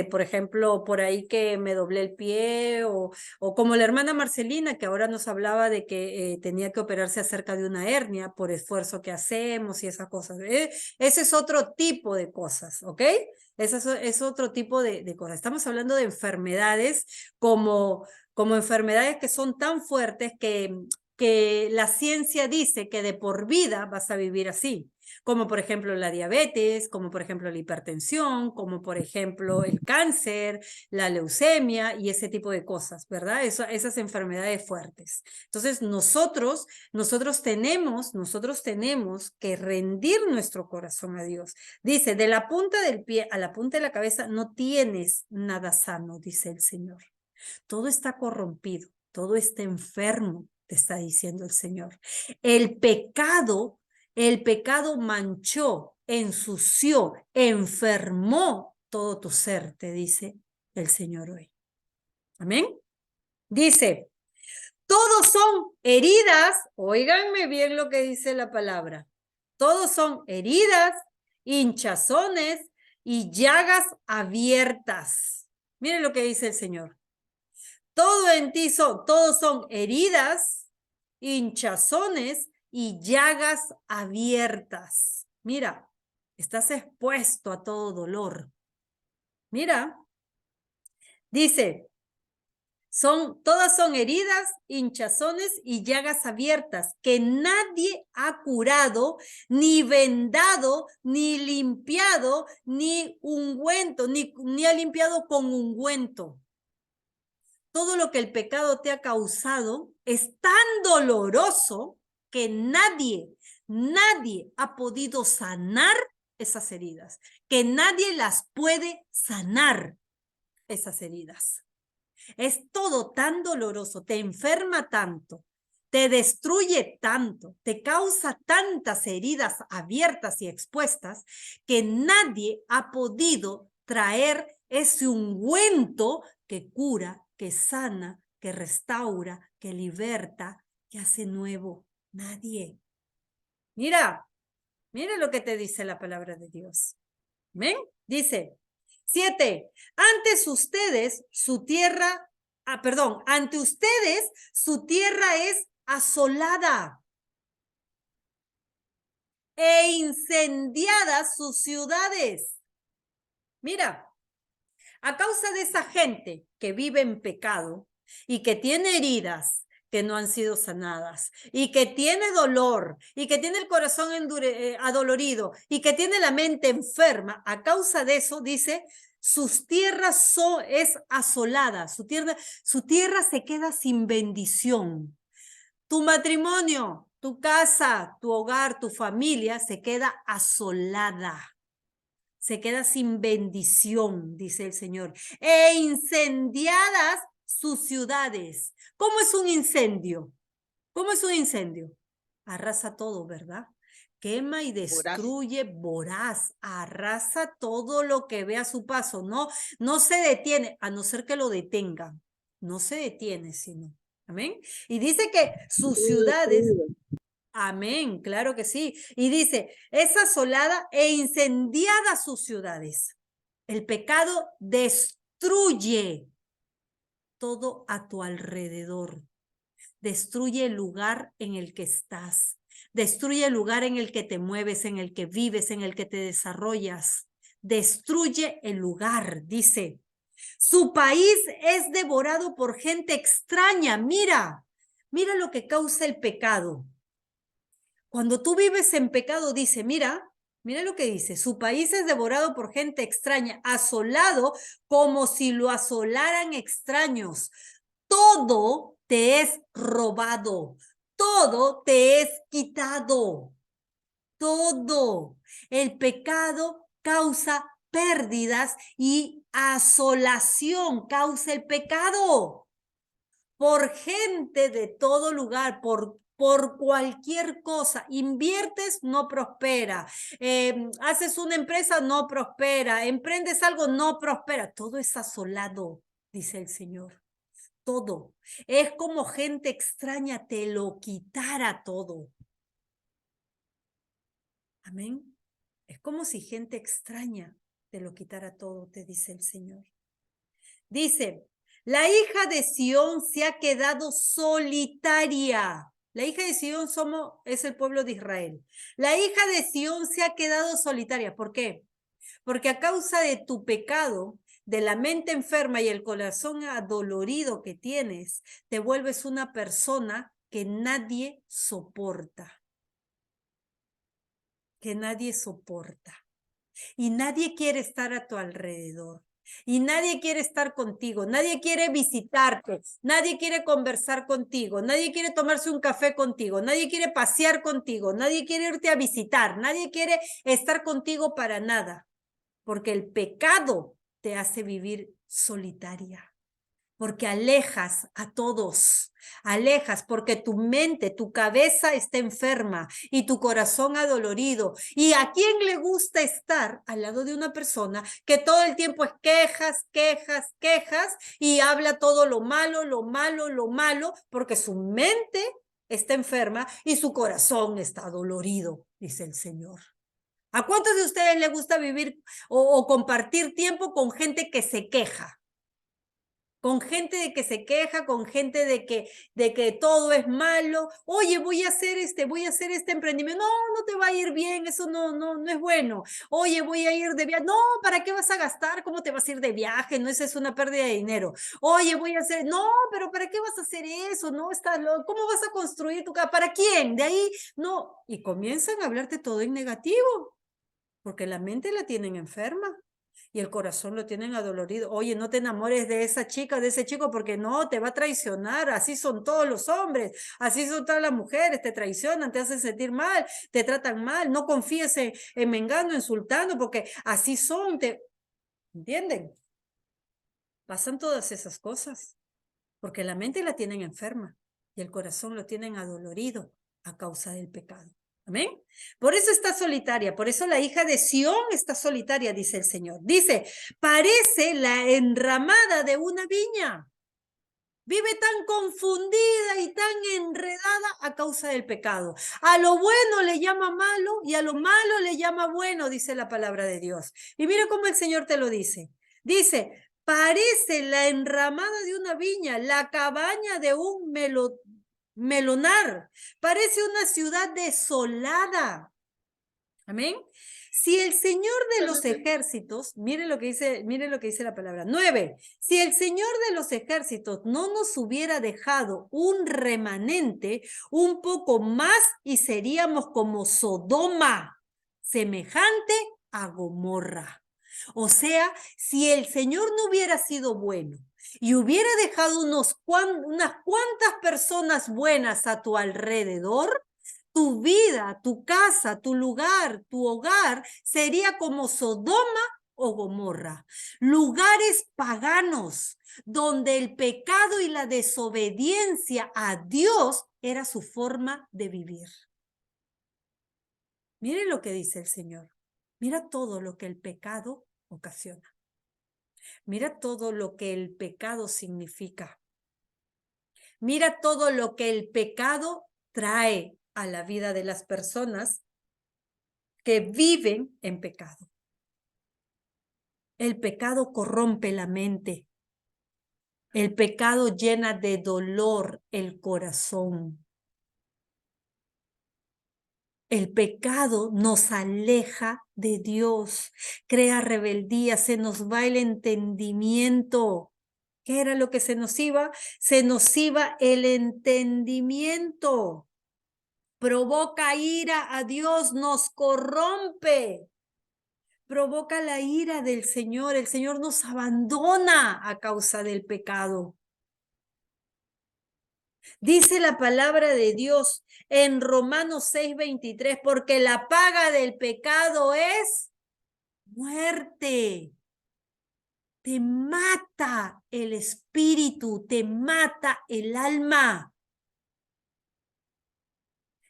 por ejemplo, por ahí que me doblé el pie o como la hermana Marcelina que ahora nos hablaba de que tenía que operarse acerca de una hernia por esfuerzo que hacemos y esas cosas. Ese es otro tipo de cosas, ¿ok? Ese es otro tipo de cosas. Estamos hablando de enfermedades como enfermedades que son tan fuertes que la ciencia dice que de por vida vas a vivir así, como por ejemplo la diabetes, como por ejemplo la hipertensión, como por ejemplo el cáncer, la leucemia y ese tipo de cosas, ¿verdad? Esas enfermedades fuertes. Entonces nosotros tenemos que rendir nuestro corazón a Dios. Dice, de la punta del pie a la punta de la cabeza no tienes nada sano, dice el Señor. Todo está corrompido, todo está enfermo, te está diciendo el Señor. El pecado manchó, ensució, enfermó todo tu ser, te dice el Señor hoy. Amén. Dice, todos son heridas, óiganme bien lo que dice la palabra, todos son heridas, hinchazones y llagas abiertas. Miren lo que dice el Señor. Todos son heridas, hinchazones y llagas abiertas. Mira, estás expuesto a todo dolor. Mira, dice, todas son heridas, hinchazones y llagas abiertas que nadie ha curado, ni vendado, ni limpiado, ni ungüento, ni ha limpiado con ungüento. Todo lo que el pecado te ha causado es tan doloroso que nadie ha podido sanar esas heridas, que nadie las puede sanar, esas heridas. Es todo tan doloroso, te enferma tanto, te destruye tanto, te causa tantas heridas abiertas y expuestas que nadie ha podido traer ese ungüento que cura, que sana, que restaura, que liberta, que hace nuevo. Nadie. Mira, mira lo que te dice la palabra de Dios. ¿Ven? Dice, 7, ante ustedes su tierra es asolada e incendiadas sus ciudades. Mira, a causa de esa gente que vive en pecado y que tiene heridas que no han sido sanadas, y que tiene dolor, y que tiene el corazón adolorido, y que tiene la mente enferma, a causa de eso, dice, sus tierras es asolada, su tierra se queda sin bendición. Tu matrimonio, tu casa, tu hogar, tu familia se queda asolada. Se queda sin bendición, dice el Señor. E incendiadas sus ciudades. ¿Cómo es un incendio? ¿Cómo es un incendio? Arrasa todo, ¿verdad? Quema y destruye, voraz, arrasa todo lo que ve a su paso. No se detiene, a no ser que lo detengan. No se detiene, sino. Amén. Y dice que sus ciudades... Amén, claro que sí. Y dice, es asolada e incendiada sus ciudades. El pecado destruye todo a tu alrededor. Destruye el lugar en el que estás. Destruye el lugar en el que te mueves, en el que vives, en el que te desarrollas. Destruye el lugar, dice. Su país es devorado por gente extraña. Mira lo que causa el pecado. Cuando tú vives en pecado, dice, mira lo que dice, su país es devorado por gente extraña, asolado como si lo asolaran extraños. Todo te es robado, todo te es quitado, todo. El pecado causa pérdidas y asolación causa el pecado. Por gente de todo lugar, por cualquier cosa, inviertes, no prospera, haces una empresa, no prospera, emprendes algo, no prospera, todo es asolado, dice el Señor, todo, es como gente extraña te lo quitara todo, amén, es como si gente extraña te lo quitara todo, te dice el Señor. Dice, la hija de Sión se ha quedado solitaria. La hija de Sión es el pueblo de Israel. La hija de Sión se ha quedado solitaria. ¿Por qué? Porque a causa de tu pecado, de la mente enferma y el corazón adolorido que tienes, te vuelves una persona que nadie soporta. Que nadie soporta. Y nadie quiere estar a tu alrededor. Y nadie quiere estar contigo, nadie quiere visitarte, nadie quiere conversar contigo, nadie quiere tomarse un café contigo, nadie quiere pasear contigo, nadie quiere irte a visitar, nadie quiere estar contigo para nada, porque el pecado te hace vivir solitaria. Porque alejas a todos, alejas porque tu mente, tu cabeza está enferma y tu corazón adolorido. ¿Y a quién le gusta estar al lado de una persona que todo el tiempo es quejas, quejas, quejas y habla todo lo malo, lo malo, lo malo, porque su mente está enferma y su corazón está adolorido, dice el Señor? ¿A cuántos de ustedes les gusta vivir o compartir tiempo con gente que se queja? Con gente de que se queja, con gente de que todo es malo. Oye, voy a hacer este emprendimiento. No te va a ir bien, eso no es bueno. Oye, voy a ir de viaje. No, ¿para qué vas a gastar? ¿Cómo te vas a ir de viaje? No, eso es una pérdida de dinero. Oye, voy a hacer, no, pero ¿para qué vas a hacer eso? No, ¿cómo vas a construir tu casa? ¿Para quién? De ahí, no. Y comienzan a hablarte todo en negativo, porque la mente la tienen enferma. Y el corazón lo tienen adolorido. Oye, no te enamores de esa chica, de ese chico, porque no, te va a traicionar. Así son todos los hombres, así son todas las mujeres, te traicionan, te hacen sentir mal, te tratan mal. No confíes en mengando, insultando, porque así son, ¿entienden? pasan todas esas cosas, porque la mente la tienen enferma y el corazón lo tienen adolorido a causa del pecado. Amén. Por eso está solitaria, por eso la hija de Sión está solitaria, dice el Señor. Dice, parece la enramada de una viña. Vive tan confundida y tan enredada a causa del pecado. A lo bueno le llama malo y a lo malo le llama bueno, dice la palabra de Dios. Y mira cómo el Señor te lo dice. Dice, parece la enramada de una viña, la cabaña de un melonar. Parece una ciudad desolada. Amén. Si el Señor de los ejércitos, mire lo que dice la palabra. 9. Si el Señor de los ejércitos no nos hubiera dejado un remanente, un poco más y seríamos como Sodoma, semejante a Gomorra. O sea, si el Señor no hubiera sido bueno y hubiera dejado unas cuantas personas buenas a tu alrededor, tu vida, tu casa, tu lugar, tu hogar sería como Sodoma o Gomorra, lugares paganos donde el pecado y la desobediencia a Dios era su forma de vivir. Mire lo que dice el Señor. Mira todo lo que el pecado ocasiona. Mira todo lo que el pecado significa. Mira todo lo que el pecado trae a la vida de las personas que viven en pecado. El pecado corrompe la mente. El pecado llena de dolor el corazón. El pecado nos aleja de Dios, crea rebeldía, se nos va el entendimiento. ¿Qué era lo que se nos iba? Se nos iba el entendimiento. Provoca ira a Dios, nos corrompe. Provoca la ira del Señor. El Señor nos abandona a causa del pecado. Dice la palabra de Dios en Romanos 6:23, porque la paga del pecado es muerte. Te mata el espíritu, te mata el alma.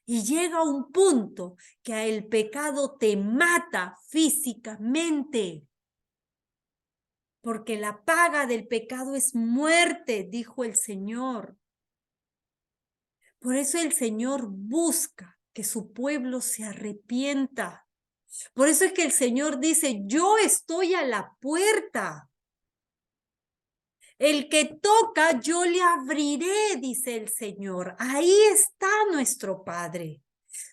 Y llega un punto que el pecado te mata físicamente. Porque la paga del pecado es muerte, dijo el Señor. Por eso el Señor busca que su pueblo se arrepienta. Por eso es que el Señor dice, yo estoy a la puerta. El que toca, yo le abriré, dice el Señor. Ahí está nuestro Padre.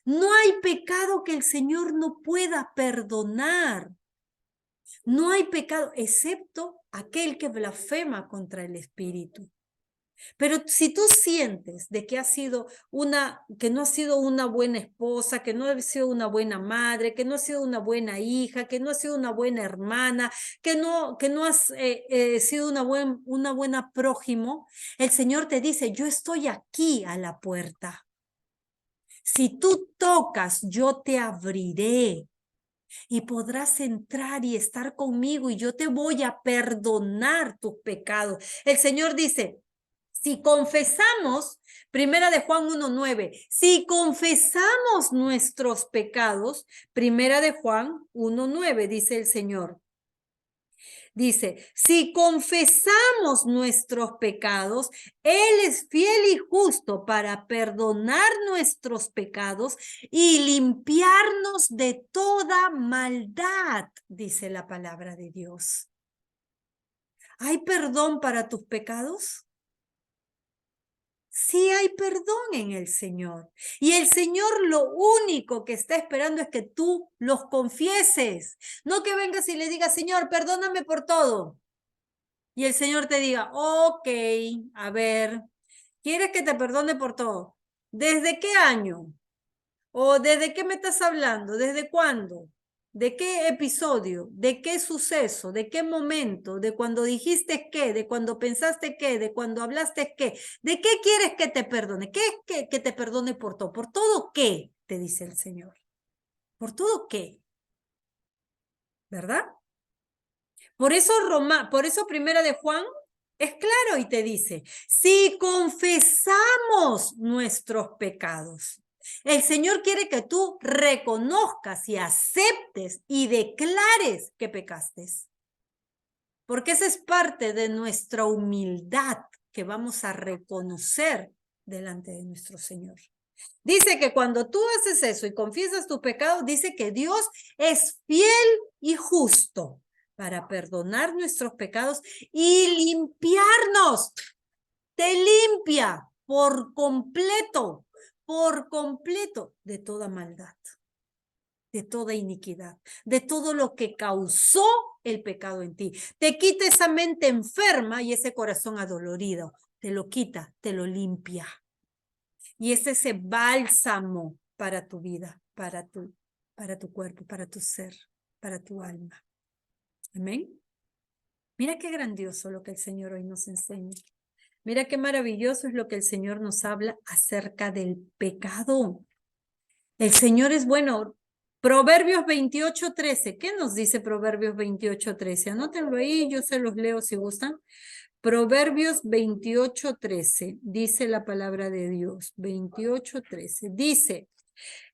No hay pecado que el Señor no pueda perdonar. No hay pecado, excepto aquel que blasfema contra el Espíritu. Pero si tú sientes de que que no has sido una buena esposa, que no has sido una buena madre, que no has sido una buena hija, que no has sido una buena hermana, que no has sido una buena prójimo, el Señor te dice, yo estoy aquí a la puerta. Si tú tocas, yo te abriré y podrás entrar y estar conmigo y yo te voy a perdonar tus pecados. El Señor dice, si confesamos, primera de Juan 1:9, si confesamos nuestros pecados, primera de Juan 1:9, dice el Señor. Dice, si confesamos nuestros pecados, Él es fiel y justo para perdonar nuestros pecados y limpiarnos de toda maldad, dice la palabra de Dios. ¿Hay perdón para tus pecados? Sí hay perdón en el Señor. Y el Señor lo único que está esperando es que tú los confieses. No que vengas y le digas, Señor, perdóname por todo. Y el Señor te diga, ok, a ver, ¿quieres que te perdone por todo? ¿Desde qué año? ¿O desde qué me estás hablando? ¿Desde cuándo? ¿De qué episodio? ¿De qué suceso? ¿De qué momento? ¿De cuando dijiste qué? ¿De cuando pensaste qué? ¿De cuando hablaste qué? ¿De qué quieres que te perdone? ¿Qué es que te perdone por todo? ¿Por todo qué? Te dice el Señor. ¿Por todo qué? ¿Verdad? Por eso Primera de Juan es claro y te dice, si confesamos nuestros pecados, el Señor quiere que tú reconozcas y aceptes y declares que pecaste. Porque esa es parte de nuestra humildad que vamos a reconocer delante de nuestro Señor. Dice que cuando tú haces eso y confiesas tu pecado, dice que Dios es fiel y justo para perdonar nuestros pecados y limpiarnos. Te limpia por completo de toda maldad, de toda iniquidad, de todo lo que causó el pecado en ti. Te quita esa mente enferma y ese corazón adolorido. Te lo quita, te lo limpia. Y es ese bálsamo para tu vida, para tu cuerpo, para tu ser, para tu alma. Amén. Mira qué grandioso lo que el Señor hoy nos enseña. Mira qué maravilloso es lo que el Señor nos habla acerca del pecado. El Señor es bueno. Proverbios 28:13. ¿Qué nos dice Proverbios 28:13? Anótenlo ahí, yo se los leo si gustan. Proverbios 28:13, dice la palabra de Dios, 28:13, dice,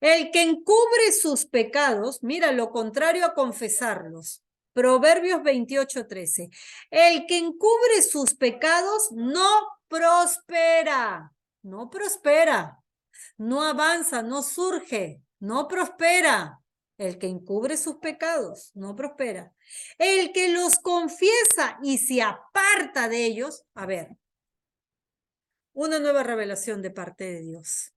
el que encubre sus pecados, mira, lo contrario a confesarlos, Proverbios 28:13, el que encubre sus pecados no prospera, no prospera, no avanza, no surge, no prospera. El que encubre sus pecados no prospera. El que los confiesa y se aparta de ellos, a ver, una nueva revelación de parte de Dios.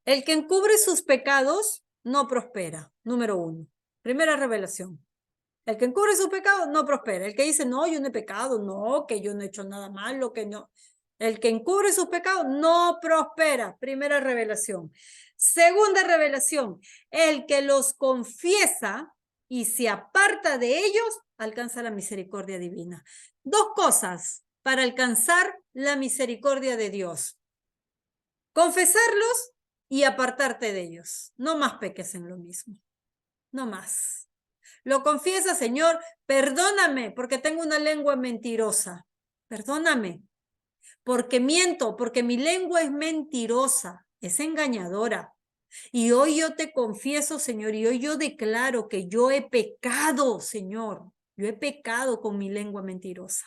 El que encubre sus pecados no prospera, número 1. Primera revelación. El que encubre sus pecados no prospera. El que dice, no, yo no he pecado, no, que yo no he hecho nada malo, que no. El que encubre sus pecados no prospera. Primera revelación. Segunda revelación. El que los confiesa y se aparta de ellos, alcanza la misericordia divina. Dos cosas para alcanzar la misericordia de Dios. Confesarlos y apartarte de ellos. No más peques en lo mismo. No más. Lo confiesa, Señor, perdóname porque tengo una lengua mentirosa. Perdóname porque miento, porque mi lengua es mentirosa, es engañadora. Y hoy yo te confieso, Señor, y hoy yo declaro que yo he pecado, Señor. Yo he pecado con mi lengua mentirosa.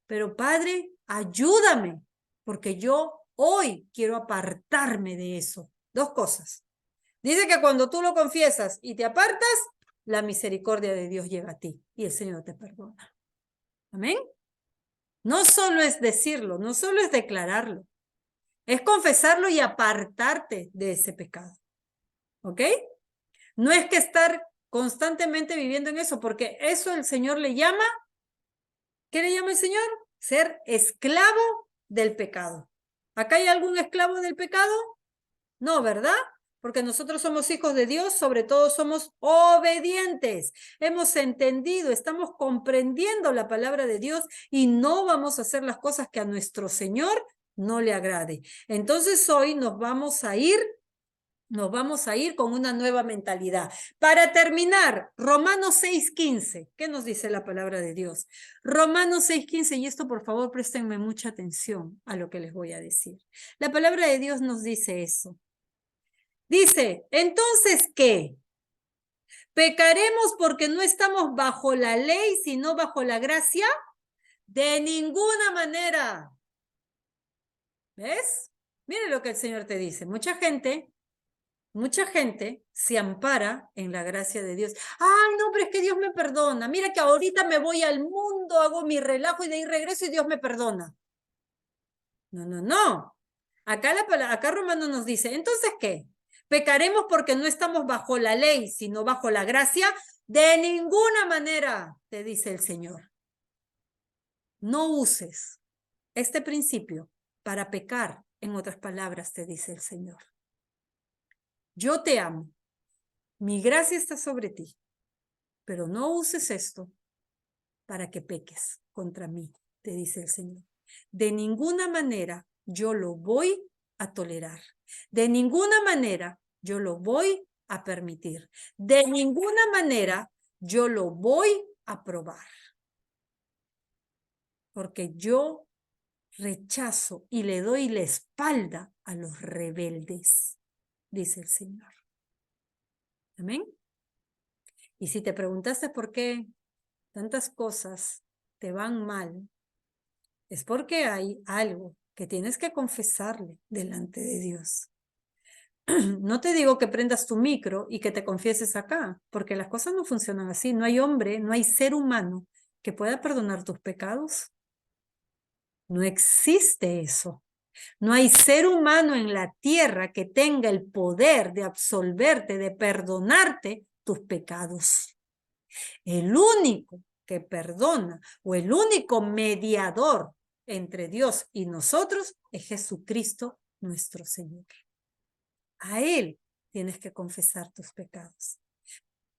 Pero Padre, ayúdame, porque yo hoy quiero apartarme de eso. Dos cosas. Dice que cuando tú lo confiesas y te apartas, la misericordia de Dios llega a ti y el Señor te perdona. Amén. No solo es decirlo, no solo es declararlo, es confesarlo y apartarte de ese pecado. ¿Ok? No es que estar constantemente viviendo en eso, porque eso el Señor le llama, ¿qué le llama el Señor? Ser esclavo del pecado. ¿Acá hay algún esclavo del pecado? No, ¿verdad? Porque nosotros somos hijos de Dios, sobre todo somos obedientes. Hemos entendido, estamos comprendiendo la palabra de Dios y no vamos a hacer las cosas que a nuestro Señor no le agrade. Entonces hoy nos vamos a ir con una nueva mentalidad. Para terminar, Romanos 6:15. ¿Qué nos dice la palabra de Dios? Romanos 6:15, y esto por favor préstenme mucha atención a lo que les voy a decir. La palabra de Dios nos dice eso. Dice, entonces, ¿qué? ¿Pecaremos porque no estamos bajo la ley, sino bajo la gracia? De ninguna manera. ¿Ves? Mire lo que el Señor te dice. Mucha gente se ampara en la gracia de Dios. Ay, no, pero es que Dios me perdona. Mira que ahorita me voy al mundo, hago mi relajo y de ahí regreso y Dios me perdona. No, no, no. Acá Romano nos dice, entonces, ¿qué? ¿Pecaremos porque no estamos bajo la ley, sino bajo la gracia? De ninguna manera, te dice el Señor. No uses este principio para pecar, en otras palabras, te dice el Señor. Yo te amo, mi gracia está sobre ti, pero no uses esto para que peques contra mí, te dice el Señor. De ninguna manera yo lo voy a tolerar. De ninguna manera yo lo voy a permitir. De ninguna manera yo lo voy aprobar. Porque yo rechazo y le doy la espalda a los rebeldes, dice el Señor. Amén. Y si te preguntaste por qué tantas cosas te van mal, es porque hay algo que tienes que confesarle delante de Dios. No te digo que prendas tu micro y que te confieses acá, porque las cosas no funcionan así. No hay hombre, no hay ser humano que pueda perdonar tus pecados. No existe eso. No hay ser humano en la tierra que tenga el poder de absolverte, de perdonarte tus pecados. El único que perdona o el único mediador entre Dios y nosotros es Jesucristo nuestro Señor. A Él tienes que confesar tus pecados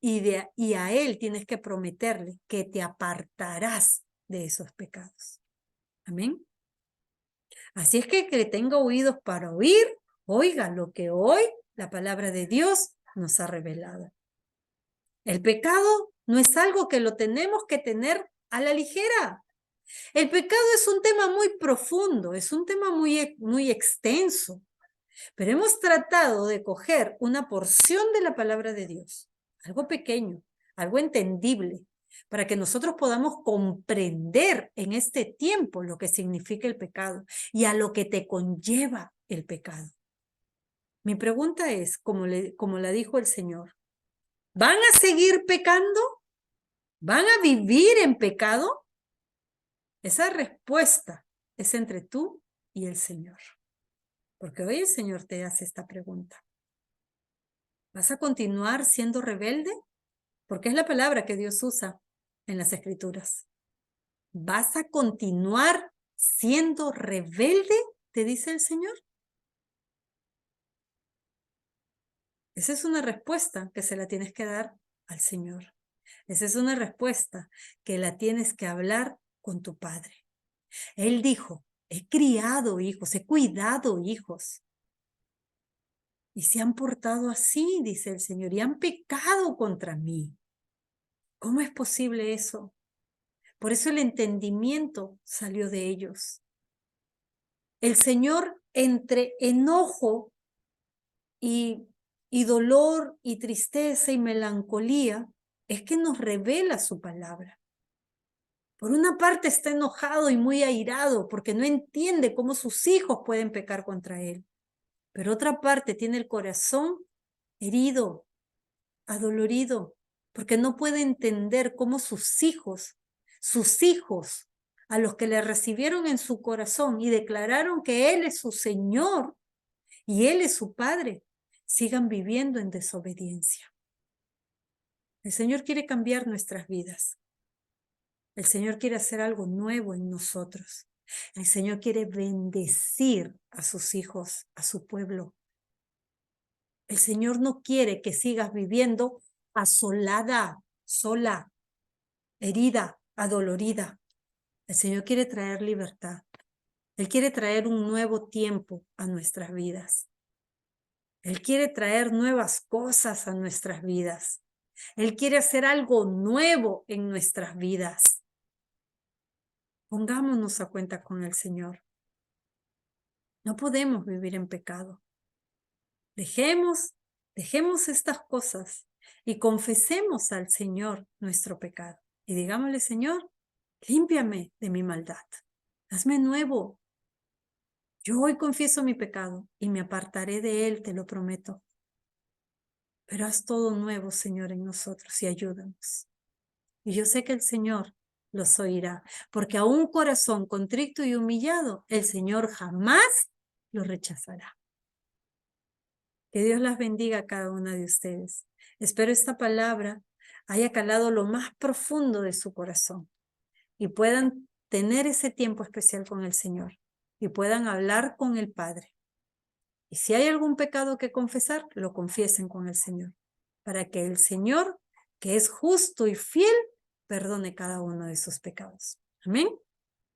y a Él tienes que prometerle que te apartarás de esos pecados. Amén. Así es que tenga oídos para oír, oiga lo que hoy la palabra de Dios nos ha revelado. El pecado no es algo que lo tenemos que tener a la ligera. El pecado es un tema muy profundo, es un tema muy extenso, pero hemos tratado de coger una porción de la palabra de Dios, algo pequeño, algo entendible, para que nosotros podamos comprender en este tiempo lo que significa el pecado y a lo que te conlleva el pecado. Mi pregunta es, como la dijo el Señor, ¿van a seguir pecando? ¿Van a vivir en pecado? Esa respuesta es entre tú y el Señor. Porque hoy el Señor te hace esta pregunta. ¿Vas a continuar siendo rebelde? Porque es la palabra que Dios usa en las Escrituras. ¿Vas a continuar siendo rebelde? Te dice el Señor. Esa es una respuesta que se la tienes que dar al Señor. Esa es una respuesta que la tienes que hablar con tu Padre. Él dijo, he criado hijos, he cuidado hijos. Y se han portado así, dice el Señor, y han pecado contra mí. ¿Cómo es posible eso? Por eso el entendimiento salió de ellos. El Señor, entre enojo y dolor y tristeza y melancolía, es que nos revela su palabra. Por una parte está enojado y muy airado porque no entiende cómo sus hijos pueden pecar contra él. Pero otra parte tiene el corazón herido, adolorido, porque no puede entender cómo sus hijos, a los que le recibieron en su corazón y declararon que Él es su Señor y Él es su Padre, sigan viviendo en desobediencia. El Señor quiere cambiar nuestras vidas. El Señor quiere hacer algo nuevo en nosotros. El Señor quiere bendecir a sus hijos, a su pueblo. El Señor no quiere que sigas viviendo asolada, sola, herida, adolorida. El Señor quiere traer libertad. Él quiere traer un nuevo tiempo a nuestras vidas. Él quiere traer nuevas cosas a nuestras vidas. Él quiere hacer algo nuevo en nuestras vidas. Pongámonos a cuenta con el Señor. No podemos vivir en pecado. Dejemos estas cosas y confesemos al Señor nuestro pecado. Y digámosle, Señor, límpiame de mi maldad. Hazme nuevo. Yo hoy confieso mi pecado y me apartaré de él, te lo prometo. Pero haz todo nuevo, Señor, en nosotros y ayúdanos. Y yo sé que el Señor los oirá, porque a un corazón contrito y humillado, el Señor jamás lo rechazará. Que Dios las bendiga a cada una de ustedes. Espero esta palabra haya calado lo más profundo de su corazón y puedan tener ese tiempo especial con el Señor y puedan hablar con el Padre. Y si hay algún pecado que confesar, lo confiesen con el Señor, para que el Señor, que es justo y fiel, perdone cada uno de sus pecados. Amén.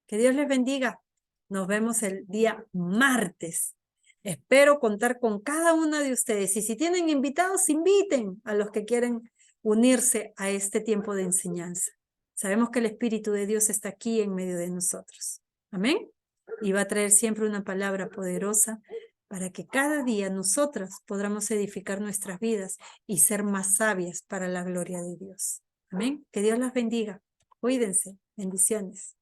Que Dios les bendiga. Nos vemos el día martes. Espero contar con cada una de ustedes. Y si tienen invitados, inviten a los que quieren unirse a este tiempo de enseñanza. Sabemos que el Espíritu de Dios está aquí en medio de nosotros. Amén. Y va a traer siempre una palabra poderosa para que cada día nosotras podamos edificar nuestras vidas y ser más sabias para la gloria de Dios. Amén. Que Dios las bendiga. Cuídense. Bendiciones.